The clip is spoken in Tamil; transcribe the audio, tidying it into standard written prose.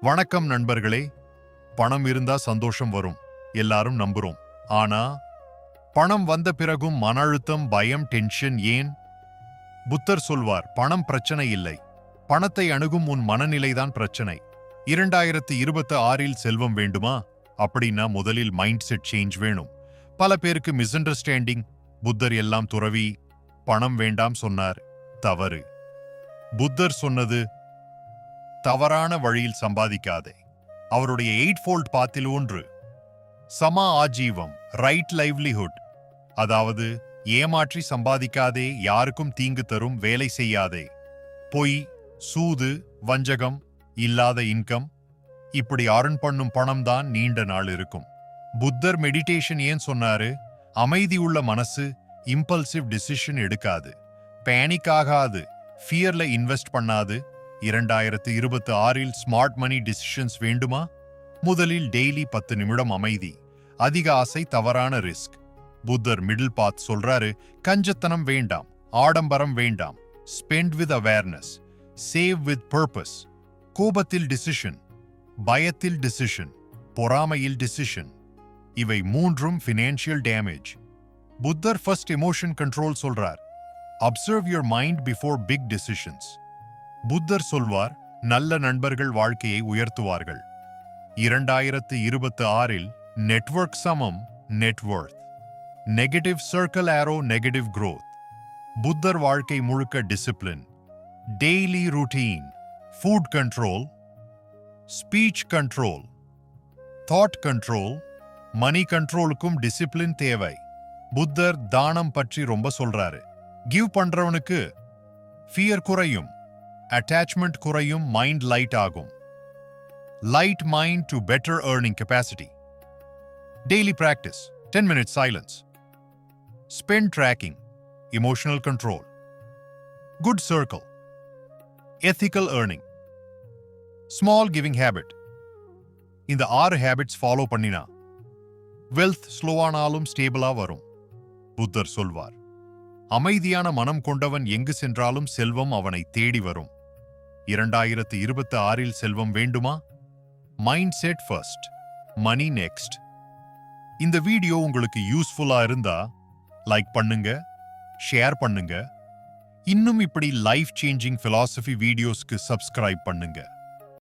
வணக்கம் நண்பர்களே. பணம் இருந்தா சந்தோஷம் வரும், எல்லாரும் நம்புறோம். ஆனா பணம் வந்த பிறகும் மன அழுத்தம், பயம், டென்ஷன் ஏன்? புத்தர் சொல்வார், பணம் பிரச்சனை இல்லை, பணத்தை அணுகும் உன் மனநிலைதான் பிரச்சனை. 2026இல் செல்வம் வேண்டுமா? அப்படின்னா முதலில் மைண்ட் செட் சேஞ்ச் வேணும். பல பேருக்கு மிஸ் அண்டர்ஸ்டாண்டிங். புத்தர் எல்லாம் துறவி, பணம் வேண்டாம் சொன்னார். தவறு. புத்தர் சொன்னது, தவறான வழியில் சம்பாதிக்காதே. அவருடைய 8-fold பாத்தில் ஒன்று சமா ஆஜீவம், ரைட் லைவ்லிஹுட். அதாவது ஏமாற்றி சம்பாதிக்காதே, யாருக்கும் தீங்கு தரும் வேலை செய்யாதே. பொய், சூது, வஞ்சகம், இல்லாத இன்கம், இப்படி அர்ன் பண்ணும் பணம் தான் நீண்ட நாள் இருக்கும். புத்தர் மெடிடேஷன் ஏன் சொன்னாரு? அமைதி உள்ள மனசு இம்பல்சிவ் டிசிஷன் எடுக்காது, பேனிக் ஆகாது, ஃபியர்ல இன்வெஸ்ட் பண்ணாது. 2026இல் ஸ்மார்ட் மணி டிசிஷன்ஸ் வேண்டுமா? முதலில் டெய்லி 10 நிமிடம் அமைதி. அதிக ஆசை தவறான ரிஸ்க். புத்தர் மிடில் பாத் சொல்றாரு, கஞ்சத்தனம் வேண்டாம், ஆடம்பரம் வேண்டாம். Spend with awareness, save with purpose. கோபத்தில் டிசிஷன், பயத்தில் டிசிஷன், பொறாமையில் டிசிஷன். இவை மூன்றும் ஃபினான்ஷியல் டேமேஜ். புத்தர் ஃபர்ஸ்ட் எமோஷன் கண்ட்ரோல் சொல்றார். Observe your mind before big decisions. புத்தர் சொல்வார், நல்ல நண்பர்கள் வாழ்க்கையை உயர்த்துவார்கள். 2026இல் நெட்வொர்க் சமம் net worth. Negative circle arrow negative growth. புத்தர் வாழ்க்கை முழுக்க discipline, daily routine, food control, speech control, thought control. Money கண்ட்ரோலுக்கும் டிசிப்ளின் தேவை. புத்தர் தானம் பற்றி ரொம்ப சொல்றாரு. கிவ் பண்றவனுக்கு ஃபியர் குறையும், அட்டாச்மெண்ட் குறையும், மைண்ட் லைட் ஆகும். Light mind to better earning capacity. Daily practice, 10 minutes silence. Spend tracking, emotional control. Good circle, ethical earning. Small giving habit. இந்த 6 habits ஃபாலோ பண்ணினா வெல்த் ஸ்லோவானாலும் ஸ்டேபிளா வரும். புத்தர் சொல்வார், அமைதியான மனம் கொண்டவன் எங்கு சென்றாலும் செல்வம் அவனை தேடி வரும். 2026இல் செல்வம் வேண்டுமா? Mind set first, money next. இந்த வீடியோ உங்களுக்கு யூஸ்ஃபுல்லா இருந்தா லைக் பண்ணுங்க, ஷேர் பண்ணுங்க. இன்னும் இப்படி லைஃப் சேஞ்சிங் philosophy வீடியோஸ்க்கு சப்ஸ்கிரைப் பண்ணுங்க.